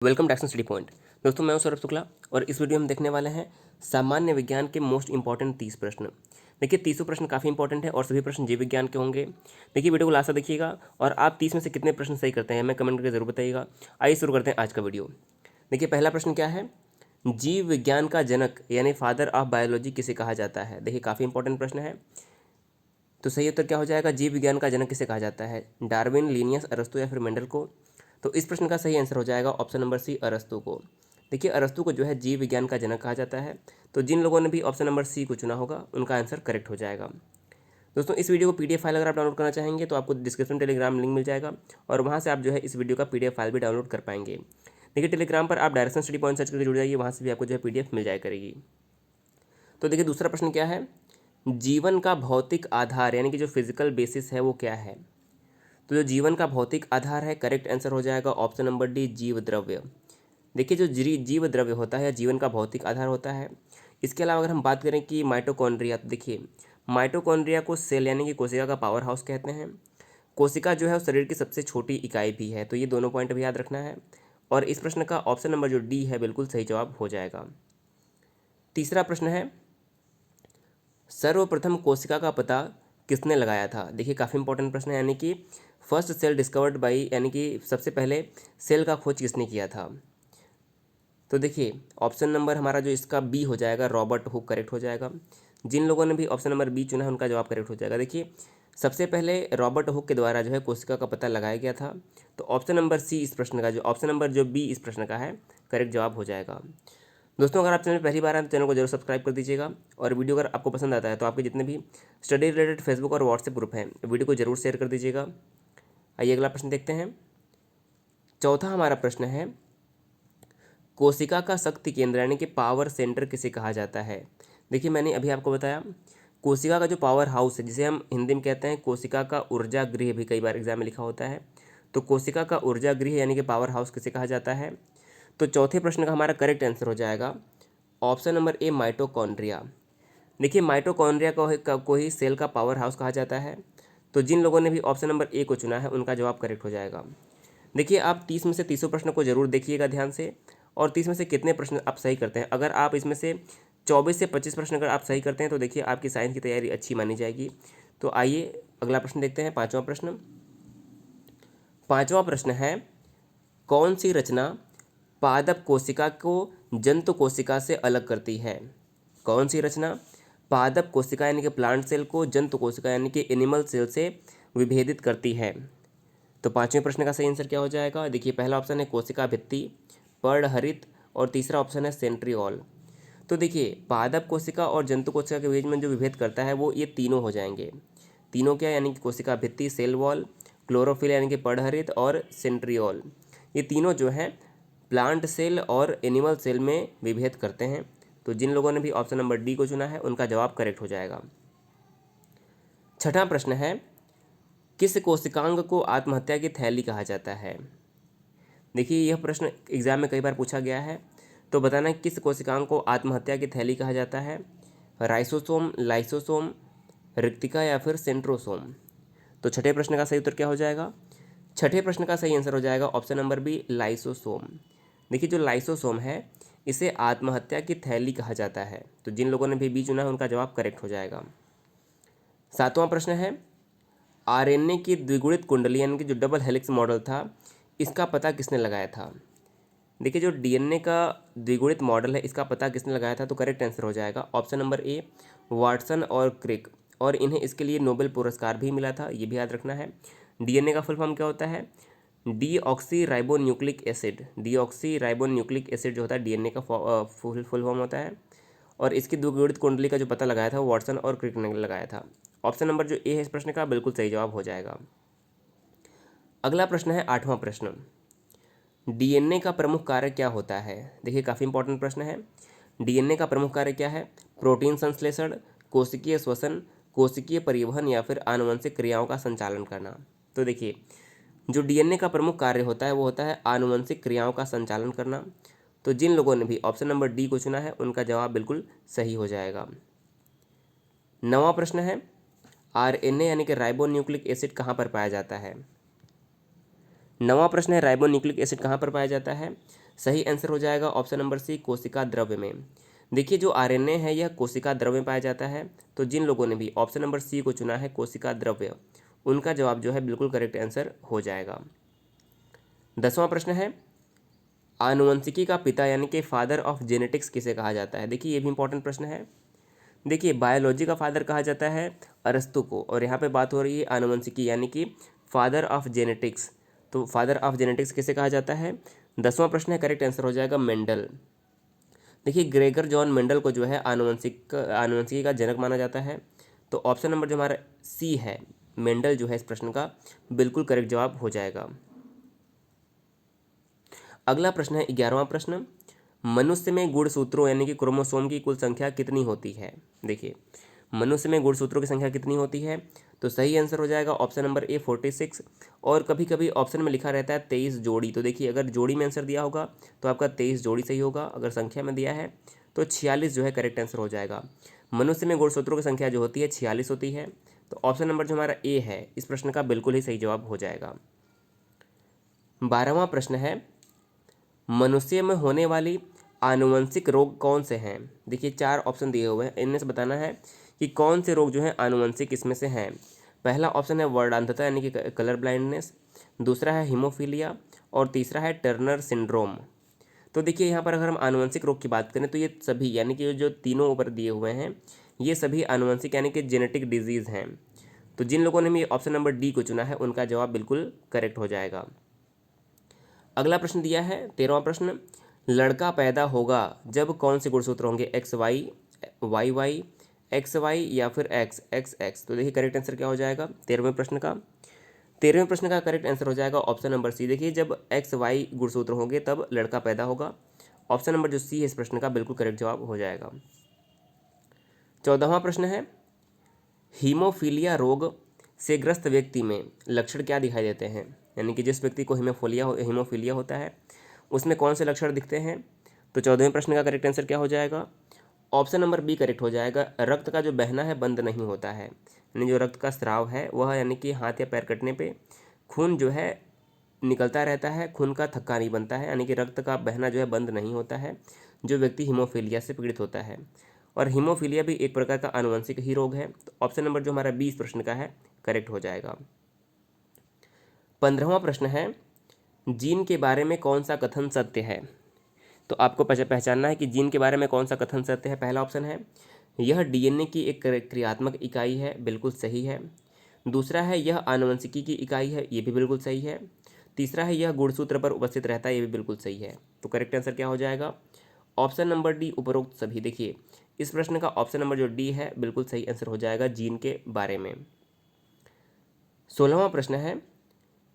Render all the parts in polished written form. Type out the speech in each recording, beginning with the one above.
Welcome to action study point. दोस्तों मैं हूं सौरभ शुक्ला और इस वीडियो में हम देखने वाले हैं सामान्य विज्ञान के मोस्ट इंपॉर्टेंट 30 प्रश्न। देखिए 30 प्रश्न काफ़ी इंपॉर्टेंट है और सभी प्रश्न जीव विज्ञान के होंगे। देखिए वीडियो को लास्ट तक देखिएगा और आप 30 में से कितने प्रश्न सही करते हैं हमें कमेंट करके जरूर बताइएगा। आइए शुरू करते हैं आज का वीडियो। देखिए पहला प्रश्न क्या है, जीव विज्ञान का जनक यानी फादर ऑफ बायोलॉजी किसे कहा जाता है। देखिए काफ़ी इंपॉर्टेंट प्रश्न है। तो सही उत्तर क्या हो जाएगा, जीव विज्ञान का जनक किसे कहा जाता है, डार्विन, लिनियस, अरस्तु या फिर मेंडल को। तो इस प्रश्न का सही आंसर हो जाएगा ऑप्शन नंबर सी, अरस्तु को। देखिए अरस्तु को जो है जीव विज्ञान का जनक कहा जाता है। तो जिन लोगों ने भी ऑप्शन नंबर सी को चुना होगा उनका आंसर करेक्ट हो जाएगा। दोस्तों इस वीडियो को पीडीएफ फाइल अगर आप डाउनलोड करना चाहेंगे तो आपको डिस्क्रिप्शन टेलीग्राम लिंक मिल जाएगा और वहाँ से आप जो है इस वीडियो का पीडीएफ फाइल भी डाउनलोड कर पाएंगे। देखिए टेलीग्राम पर आप डायरेक्शन स्टडी पॉइंट सर्च करके जुड़ जाइए, वहाँ से भी आपको जो है पीडीएफ मिल जाया करेगी। तो देखिए दूसरा प्रश्न क्या है, जीवन का भौतिक आधार यानी कि जो फिजिकल बेसिस है वो क्या है। तो जो जीवन का भौतिक आधार है, करेक्ट आंसर हो जाएगा ऑप्शन नंबर डी, जीव द्रव्य। देखिए जो जीव द्रव्य होता है जीवन का भौतिक आधार होता है। इसके अलावा अगर हम बात करें कि माइटोकॉन्ड्रिया, तो देखिए माइटोकॉन्ड्रिया को सेल यानी कि कोशिका का पावर हाउस कहते हैं। कोशिका जो है वो शरीर की सबसे छोटी इकाई भी है, तो ये दोनों पॉइंट भी याद रखना है। और इस प्रश्न का ऑप्शन नंबर जो डी है बिल्कुल सही जवाब हो जाएगा। तीसरा प्रश्न है, सर्वप्रथम कोशिका का पता किसने लगाया था। देखिए काफ़ी इंपॉर्टेंट प्रश्न है, यानी कि फर्स्ट सेल डिस्कवर्ड बाई, यानी कि सबसे पहले सेल का खोज किसने किया था। तो देखिए ऑप्शन नंबर हमारा जो इसका बी हो जाएगा, रॉबर्ट हुक करेक्ट हो जाएगा। जिन लोगों ने भी ऑप्शन नंबर बी चुना है उनका जवाब करेक्ट हो जाएगा। देखिए सबसे पहले रॉबर्ट हुक के द्वारा जो है कोशिका का पता लगाया गया था। तो ऑप्शन नंबर सी इस प्रश्न का, जो ऑप्शन नंबर जो बी इस प्रश्न का है, करेक्ट जवाब हो जाएगा। दोस्तों अगर आप चैनल पहली बार आए तो चैनल को जरूर सब्सक्राइब कर दीजिएगा और वीडियो अगर आपको पसंद आता है तो आपके जितने भी स्टडी रिलेटेड फेसबुक और व्हाट्सएप ग्रुप हैं वीडियो को जरूर शेयर कर दीजिएगा। आइए अगला प्रश्न देखते हैं। चौथा हमारा प्रश्न है, कोशिका का शक्ति केंद्र यानी कि पावर सेंटर किसे कहा जाता है। देखिए मैंने अभी आपको बताया कोशिका का जो पावर हाउस है, जिसे हम हिंदी में कहते हैं कोशिका का ऊर्जा गृह, भी कई बार एग्जाम में लिखा होता है। तो कोशिका का ऊर्जा गृह यानी कि पावर हाउस किसे कहा जाता है। तो चौथे प्रश्न का हमारा करेक्ट आंसर हो जाएगा ऑप्शन नंबर ए, माइटोकॉन्ड्रिया। देखिए माइटोकॉन्ड्रिया को ही सेल का पावर हाउस कहा जाता है। तो जिन लोगों ने भी ऑप्शन नंबर ए को चुना है उनका जवाब करेक्ट हो जाएगा। देखिए आप 30 में से 30 प्रश्न को जरूर देखिएगा ध्यान से, और 30 में से कितने प्रश्न आप सही करते हैं। अगर आप इसमें से 24 से 25 प्रश्न अगर आप सही करते हैं तो देखिए आपकी साइंस की तैयारी अच्छी मानी जाएगी। तो आइए अगला प्रश्न देखते हैं, पाँचवा प्रश्न। पाँचवा प्रश्न है, कौन सी रचना पादप कोशिका को जंतु कोशिका से अलग करती है। कौन सी रचना पादप कोशिका यानी कि प्लांट सेल को जंतु कोशिका यानी कि एनिमल सेल से विभेदित करती है। तो पांचवें प्रश्न का सही आंसर क्या हो जाएगा। देखिए पहला ऑप्शन है कोशिका भित्ति, पर्णहरित, और तीसरा ऑप्शन है सेंट्रियोल। तो देखिए पादप कोशिका और जंतु कोशिका के बीच में जो विभेद करता है वो ये तीनों हो जाएंगे। तीनों क्या, यानी कि कोशिका भित्ति, सेल वॉल, क्लोरोफिल यानी कि पर्णहरित, और सेंट्रियोल। ये तीनों जो हैं प्लांट सेल और एनिमल सेल में विभेद करते हैं। तो जिन लोगों ने भी ऑप्शन नंबर डी को चुना है उनका जवाब करेक्ट हो जाएगा। छठा प्रश्न है, किस कोशिकांग को आत्महत्या की थैली कहा जाता है। देखिए यह प्रश्न एग्जाम में कई बार पूछा गया है। तो बताना किस कोशिकांग को आत्महत्या की थैली कहा जाता है, राइसोसोम, लाइसोसोम, रिक्तिका या फिर सेंट्रोसोम। तो छठे प्रश्न का सही उत्तर क्या हो जाएगा। छठे प्रश्न का सही आंसर हो जाएगा ऑप्शन नंबर बी, लाइसोसोम। देखिए जो लाइसोसोम है इसे आत्महत्या की थैली कहा जाता है। तो जिन लोगों ने भी बी चुना है उनका जवाब करेक्ट हो जाएगा। सातवां प्रश्न है, आरएनए की द्विगुणित कुंडली यानी कि जो डबल हेलिक्स मॉडल था इसका पता किसने लगाया था। देखिए जो डीएनए का द्विगुणित मॉडल है इसका पता किसने लगाया था। तो करेक्ट आंसर हो जाएगा ऑप्शन नंबर ए, वाटसन और क्रिक, और इन्हें इसके लिए नोबेल पुरस्कार भी मिला था, ये भी याद रखना है। डीएनए का फुल फॉर्म क्या होता है, deoxy ribonucleic acid. Deoxy ribonucleic acid जो होता है डीएनए का फुल फॉर्म होता है। और इसकी द्विगुणित कुंडली का जो पता लगाया था वो वाटसन और क्रिक ने लगाया था। ऑप्शन नंबर जो ए है इस प्रश्न का बिल्कुल सही जवाब हो जाएगा। अगला प्रश्न है आठवां प्रश्न, डीएनए का प्रमुख कार्य क्या होता है। देखिए काफ़ी इंपॉर्टेंट प्रश्न है। डीएनए का प्रमुख कार्य क्या है, प्रोटीन संश्लेषण, कोशिकीय श्वसन, कोशिकीय परिवहन या फिर आनुवंशिक क्रियाओं का संचालन करना। तो देखिए जो डीएनए का प्रमुख कार्य होता है वो होता है आनुवंशिक क्रियाओं का संचालन करना। तो जिन लोगों ने भी ऑप्शन नंबर डी को चुना है उनका जवाब बिल्कुल सही हो जाएगा। नवां प्रश्न है, आरएनए यानी कि राइबोन्यूक्लिक एसिड कहाँ पर पाया जाता है। नवां प्रश्न है, राइबोन्यूक्लिक एसिड कहाँ पर पाया जाता है। सही आंसर हो जाएगा ऑप्शन नंबर सी, कोशिका द्रव्य में। देखिए जो आरएनए है यह कोशिका द्रव्य में पाया जाता है, तो जिन लोगों ने भी ऑप्शन नंबर सी को चुना है कोशिका द्रव्य, उनका जवाब जो है बिल्कुल करेक्ट आंसर हो जाएगा। 10वां प्रश्न है, आनुवंशिकी का पिता यानी कि फादर ऑफ जेनेटिक्स किसे कहा जाता है? देखिए ये भी इंपॉर्टेंट प्रश्न है। देखिए बायोलॉजी का फादर कहा जाता है अरस्तु को, और यहाँ पे बात हो रही है आनुवंशिकी यानी कि फादर ऑफ जेनेटिक्स, तो फादर ऑफ जेनेटिक्स किसे कहा जाता है? 10वां प्रश्न है, करेक्ट आंसर हो जाएगा मेंडल। देखिए ग्रेगर जॉन मेंडल को जो है आनुवंशिकी का जनक माना जाता है, तो ऑप्शन नंबर जो हमारा सी है, मेंडल जो है इस प्रश्न का बिल्कुल करेक्ट जवाब हो जाएगा। अगला प्रश्न है 11वां प्रश्न, मनुष्य में गुणसूत्रों यानी कि क्रोमोसोम की कुल संख्या कितनी होती है? देखिए मनुष्य में गुणसूत्रों की संख्या कितनी होती है, तो सही आंसर हो जाएगा ऑप्शन नंबर ए 46, और कभी कभी ऑप्शन में लिखा रहता है 23 जोड़ी, तो देखिए अगर जोड़ी में आंसर दिया होगा तो आपका 23 जोड़ी सही होगा, अगर संख्या में दिया है तो 46 जो है करेक्ट आंसर हो जाएगा। मनुष्य में गुणसूत्रों की संख्या जो होती है 46 होती है, तो ऑप्शन नंबर जो हमारा ए है इस प्रश्न का बिल्कुल ही सही जवाब हो जाएगा। 12वां प्रश्न है, मनुष्य में होने वाली आनुवंशिक रोग कौन से हैं? देखिए 4 ऑप्शन दिए हुए हैं, इनमें से बताना है कि कौन से रोग जो हैं आनुवंशिक इसमें से हैं। पहला ऑप्शन है वर्णांधता यानी कि कलर ब्लाइंडनेस, दूसरा है हीमोफीलिया, और तीसरा है टर्नर सिंड्रोम। तो देखिए यहाँ पर अगर हम आनुवंशिक रोग की बात करें तो ये सभी यानी कि जो तीनों ऊपर दिए हुए हैं ये सभी आनुवंशिक यानी कि जेनेटिक डिजीज़ हैं, तो जिन लोगों ने भी ऑप्शन नंबर डी को चुना है उनका जवाब बिल्कुल करेक्ट हो जाएगा। अगला प्रश्न दिया है 13वां प्रश्न, लड़का पैदा होगा जब कौन से गुणसूत्र होंगे? X Y, Y Y, X Y या फिर एक्स एक्स एक्स। तो देखिए करेक्ट आंसर क्या हो जाएगा 13वें प्रश्न का करेक्ट आंसर हो जाएगा ऑप्शन नंबर सी। देखिए जब एक्स वाई गुणसूत्र होंगे तब लड़का पैदा होगा, ऑप्शन नंबर जो सी है इस प्रश्न का बिल्कुल करेक्ट जवाब हो जाएगा। 14वां प्रश्न है, हीमोफीलिया रोग से ग्रस्त व्यक्ति में लक्षण क्या दिखाई देते हैं? यानी कि जिस व्यक्ति को हीमोफीलिया होता है उसमें कौन से लक्षण दिखते हैं? तो 14वें प्रश्न का करेक्ट आंसर क्या हो जाएगा? ऑप्शन नंबर बी करेक्ट हो जाएगा, रक्त का जो बहना है बंद नहीं होता है, यानी जो रक्त का स्राव है वह यानी कि हाथ या पैर कटने पे खून जो है निकलता रहता है, खून का थक्का नहीं बनता है, यानी कि रक्त का बहना जो है बंद नहीं होता है जो व्यक्ति हीमोफीलिया से पीड़ित होता है। और हीमोफीलिया भी एक प्रकार का आनुवंशिक ही रोग है, तो ऑप्शन नंबर जो हमारा 20 प्रश्न का है करेक्ट हो जाएगा। 15वां प्रश्न है, जीन के बारे में कौन सा कथन सत्य है? तो आपको पहचानना है कि जीन के बारे में कौन सा कथन सत्य है। पहला ऑप्शन है, यह डीएनए की एक क्रियात्मक इकाई है, बिल्कुल सही है। दूसरा है, यह आनुवंशिकी की इकाई है, ये भी बिल्कुल सही है। तीसरा है, यह गुणसूत्र पर उपस्थित रहता है, ये भी बिल्कुल सही है। तो करेक्ट आंसर क्या हो जाएगा? ऑप्शन नंबर डी उपरोक्त सभी। देखिए इस प्रश्न का ऑप्शन नंबर जो डी है बिल्कुल सही आंसर हो जाएगा जीन के बारे में। 16वां प्रश्न है,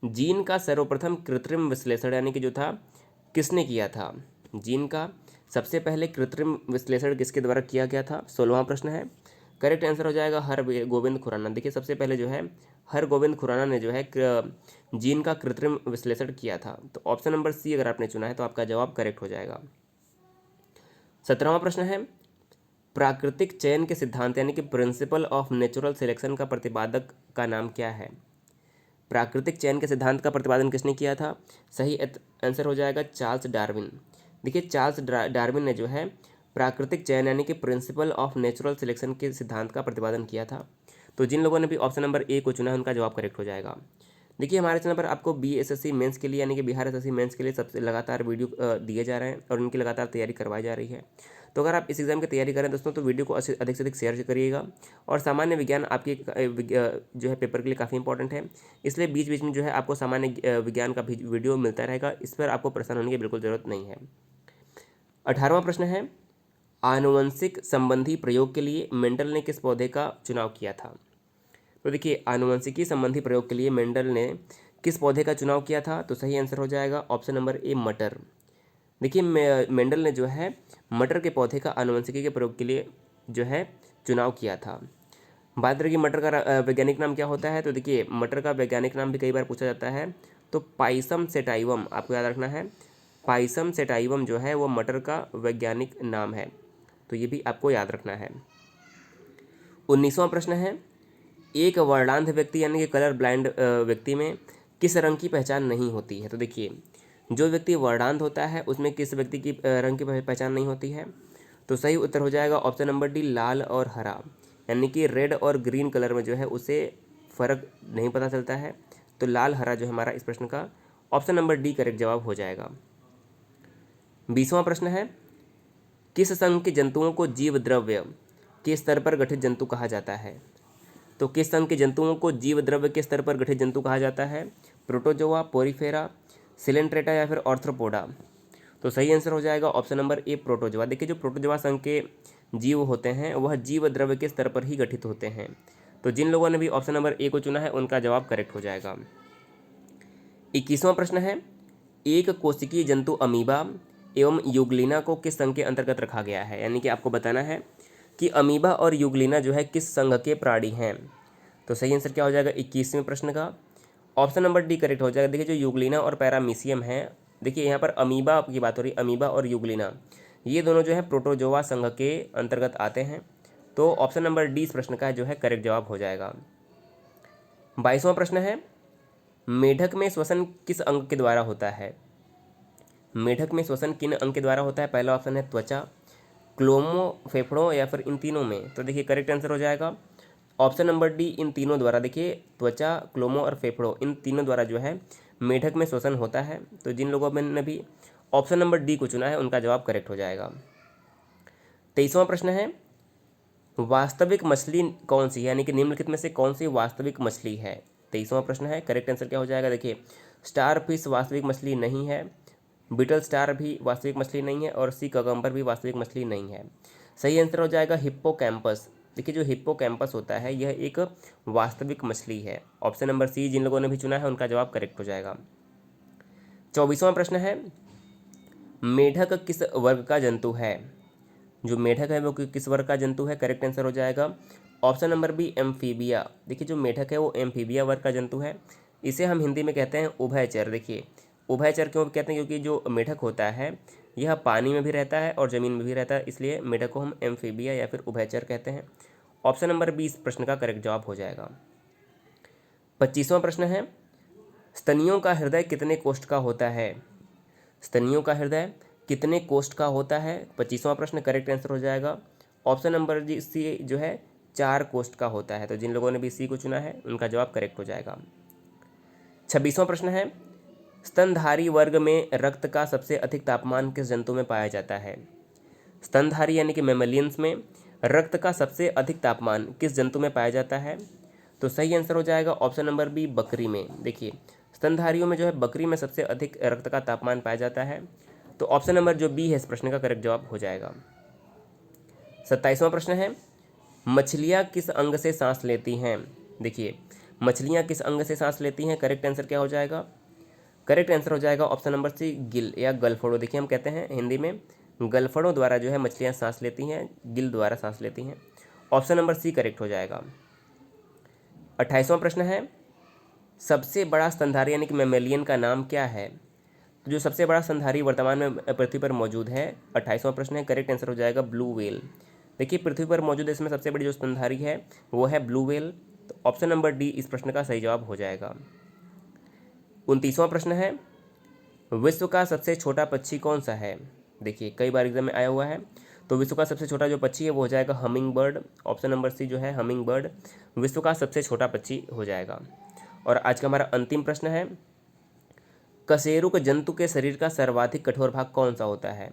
जीन का सर्वप्रथम कृत्रिम विश्लेषण यानी कि जो था किसने किया था? जीन का सबसे पहले कृत्रिम विश्लेषण किसके द्वारा किया गया था? 16वां प्रश्न है, करेक्ट आंसर हो जाएगा हरगोविंद खुराना। देखिए सबसे पहले जो है हरगोविंद खुराना ने जो है जीन का कृत्रिम विश्लेषण किया था, तो ऑप्शन नंबर सी अगर आपने चुना है तो आपका जवाब करेक्ट हो जाएगा। 17वां प्रश्न है, प्राकृतिक चयन के सिद्धांत यानी कि प्रिंसिपल ऑफ नेचुरल सिलेक्शन का प्रतिपादक का नाम क्या है? प्राकृतिक चयन के सिद्धांत का प्रतिपादन किसने किया था? सही आंसर हो जाएगा चार्ल्स डार्विन। देखिए चार्ल्स डार्विन ने जो है प्राकृतिक चयन यानी कि प्रिंसिपल ऑफ नेचुरल सिलेक्शन के सिद्धांत का प्रतिपादन किया था, तो जिन लोगों ने भी ऑप्शन नंबर ए को चुना है उनका जवाब करेक्ट हो जाएगा। देखिए हमारे चैनल पर आपको बीएसएससी मेंस के लिए यानी कि बिहार एसएससी मेंस के लिए सबसे लगातार वीडियो दिए जा रहे हैं और उनकी लगातार तैयारी करवाई जा रही है। तो अगर आप इस एग्ज़ाम की तैयारी करें दोस्तों तो वीडियो को अधिक से अधिक शेयर करिएगा। और सामान्य विज्ञान आपके जो है पेपर के लिए काफ़ी इंपॉर्टेंट है, इसलिए बीच बीच में जो है आपको सामान्य विज्ञान का भी वीडियो मिलता रहेगा, इस पर आपको परेशान होने की बिल्कुल ज़रूरत नहीं है। 18वां प्रश्न है, आनुवंशिक संबंधी प्रयोग के लिए मेंडल ने किस पौधे का चुनाव किया था? तो देखिए आनुवंशिकी संबंधी प्रयोग के लिए मेंडल ने किस पौधे का चुनाव किया था? तो सही आंसर हो जाएगा ऑप्शन नंबर ए मटर। देखिए मेंडल ने जो है मटर के पौधे का आनुवंशिकी के प्रयोग के लिए जो है चुनाव किया था। बात रही मटर का वैज्ञानिक नाम क्या होता है, तो देखिए मटर का वैज्ञानिक नाम भी कई बार पूछा जाता है, तो पाइसम सेटाइवम आपको याद रखना है। पाइसम सेटाइवम जो है वो मटर का वैज्ञानिक नाम है, तो ये भी आपको याद रखना है। 19वां प्रश्न है, एक वर्णांध व्यक्ति यानी कि कलर ब्लाइंड व्यक्ति में किस रंग की पहचान नहीं होती है? तो देखिए जो व्यक्ति वर्णांत होता है उसमें किस व्यक्ति की रंग की पहचान नहीं होती है? तो सही उत्तर हो जाएगा ऑप्शन नंबर डी, लाल और हरा, यानी कि रेड और ग्रीन कलर में जो है उसे फ़र्क नहीं पता चलता है। तो लाल हरा जो हमारा इस प्रश्न का ऑप्शन नंबर डी करेक्ट जवाब हो जाएगा। 20वां प्रश्न है, किस संघ के जंतुओं को जीव द्रव्य के स्तर पर गठित जंतु कहा जाता है? तो किस संघ के जंतुओं को जीव द्रव्य के स्तर पर गठित जंतु कहा जाता है? प्रोटोजोआ, पोरीफेरा, सिलेंट्रेटा या फिर ऑर्थ्रोपोडा? तो सही आंसर हो जाएगा ऑप्शन नंबर ए, प्रोटोजोआ। देखिए जो प्रोटोजोआ संघ के जीव होते हैं वह जीव द्रव्य के स्तर पर ही गठित होते हैं। तो जिन लोगों ने भी ऑप्शन नंबर ए को चुना है उनका जवाब करेक्ट हो जाएगा। 21वां प्रश्न है, एक कोशिकीय जंतु अमीबा एवं यूग्लिना को किस संघ के अंतर्गत रखा गया है? यानी कि आपको बताना है कि अमीबा और यूग्लिना जो है किस संघ के प्राणी हैं। तो सही आंसर क्या हो जाएगा 21वें प्रश्न का? ऑप्शन नंबर डी करेक्ट हो जाएगा। देखिए जो यूग्लिना और पैरामीशियम है, देखिए यहाँ पर अमीबा की बात हो रही, अमीबा और यूग्लिना ये दोनों जो है प्रोटोजोआ संघ के अंतर्गत आते हैं। तो ऑप्शन नंबर डी इस प्रश्न का जो है करेक्ट जवाब हो जाएगा। 22वां प्रश्न है, मेढक में श्वसन किस अंग के द्वारा होता है? मेढक में श्वसन किन अंग के द्वारा होता है? पहला ऑप्शन है त्वचा, क्लोमो, फेफड़ों या फिर इन तीनों में? तो देखिए करेक्ट आंसर हो जाएगा ऑप्शन नंबर डी, इन तीनों द्वारा। देखिए त्वचा, क्लोमो और फेफड़ों इन तीनों द्वारा जो है मेढक में श्वसन होता है। तो जिन लोगों ने भी ऑप्शन नंबर डी को चुना है उनका जवाब करेक्ट हो जाएगा। 23वां प्रश्न है, वास्तविक मछली कौन सी है? यानी कि निम्नलिखित में से कौन सी वास्तविक मछली है? 23वां प्रश्न है, करेक्ट आंसर क्या हो जाएगा? देखिए स्टार फिश वास्तविक मछली नहीं है, बीटल स्टार भी वास्तविक मछली नहीं है और सी कगम्बर भी वास्तविक मछली नहीं है। सही आंसर हो जाएगा हिप्पोकैम्पस। देखिए जो हिप्पोकैम्पस होता है यह एक वास्तविक मछली है। ऑप्शन नंबर सी जिन लोगों ने भी चुना है उनका जवाब करेक्ट हो जाएगा। 24वां प्रश्न है, मेढक किस वर्ग का जंतु है? जो मेढक है वो किस वर्ग का जंतु है? करेक्ट आंसर हो जाएगा ऑप्शन नंबर बी, एम्फीबिया। देखिए जो मेढक है वो एम्फीबिया वर्ग का जंतु है। इसे हम हिंदी में कहते हैं उभयचर। देखिए उभयचर क्यों कहते हैं? क्योंकि जो मेढक होता है यह पानी में भी रहता है और ज़मीन में भी रहता है, इसलिए मेढक को हम एम्फीबिया या फिर उभयचर कहते हैं। ऑप्शन नंबर बी इस प्रश्न का करेक्ट जवाब हो जाएगा। 25वां प्रश्न है, स्तनियों का हृदय कितने कोष्ठ का होता है? स्तनियों का हृदय कितने कोष्ठ का होता है? 25वां प्रश्न करेक्ट आंसर हो जाएगा ऑप्शन नंबर जी सी जो है 4 कोष्ठ का होता है। तो जिन लोगों ने भी सी को चुना है उनका जवाब करेक्ट हो जाएगा। 26वां प्रश्न है, स्तनधारी वर्ग में रक्त का सबसे अधिक तापमान किस जंतु में पाया जाता है? स्तनधारी यानी कि मैमलियंस में रक्त का सबसे अधिक तापमान किस जंतु में पाया जाता है? तो सही आंसर हो जाएगा ऑप्शन नंबर बी, बकरी में। देखिए स्तनधारियों में जो है बकरी में सबसे अधिक रक्त का तापमान पाया जाता है। तो ऑप्शन नंबर जो बी है इस प्रश्न का करेक्ट जवाब हो जाएगा। 27वां प्रश्न है, मछलियाँ किस अंग से सांस लेती हैं? देखिए मछलियाँ किस अंग से सांस लेती हैं? करेक्ट आंसर क्या हो जाएगा? करेक्ट आंसर हो जाएगा ऑप्शन नंबर सी, गिल या गलफड़ों। देखिए हम कहते हैं हिंदी में गलफड़ों द्वारा जो है मछलियाँ सांस लेती हैं, गिल द्वारा सांस लेती हैं। ऑप्शन नंबर सी करेक्ट हो जाएगा। 28वां प्रश्न है, सबसे बड़ा स्तनधारी यानी कि मैमेलियन का नाम क्या है? तो जो सबसे बड़ा स्तनधारी वर्तमान में पृथ्वी पर मौजूद है, 28वां प्रश्न है, करेक्ट आंसर हो जाएगा ब्लू व्हेल। देखिए पृथ्वी पर मौजूद इसमें सबसे बड़ी जो स्तनधारी है वो है ब्लू व्हेल। तो ऑप्शन नंबर डी इस प्रश्न का सही जवाब हो जाएगा। 29वां प्रश्न है, विश्व का सबसे छोटा पक्षी कौन सा है? देखिए कई बार एग्जाम में आया हुआ है। तो विश्व का सबसे छोटा जो पक्षी है वो हो जाएगा humming bird. Option number C जो है हमिंग बर्ड विश्व का सबसे छोटा पक्षी हो जाएगा। और आज का हमारा अंतिम प्रश्न है, कशेरुक जंतु के शरीर का सर्वाधिक कठोर भाग कौन सा होता है?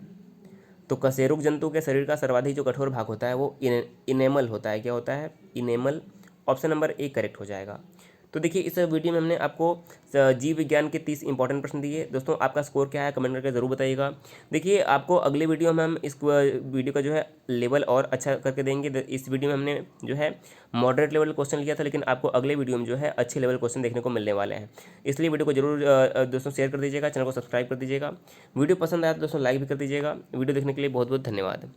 तो कशेरुक जंतु के शरीर का सर्वाधिक जो कठोर भाग होता है वो इनेमल होता है। क्या होता है? Enamel. Option number A correct हो जाएगा। तो देखिए इस वीडियो में हमने आपको जीव विज्ञान के 30 इंपॉर्टेंट प्रश्न दिए। दोस्तों आपका स्कोर क्या है कमेंट करके ज़रूर बताइएगा। देखिए आपको अगले वीडियो में हम इस वीडियो का जो है लेवल और अच्छा करके देंगे। इस वीडियो में हमने जो है मॉडरेट लेवल क्वेश्चन लिया था, लेकिन आपको अगले वीडियो में जो है अच्छे लेवल क्वेश्चन देखने को मिलने वाले हैं। इसलिए वीडियो को जरूर दोस्तों शेयर कर दीजिएगा, चैनल को सब्सक्राइब कर दीजिएगा। वीडियो पसंद आया तो दोस्तों लाइक भी कर दीजिएगा। वीडियो देखने के लिए बहुत बहुत धन्यवाद।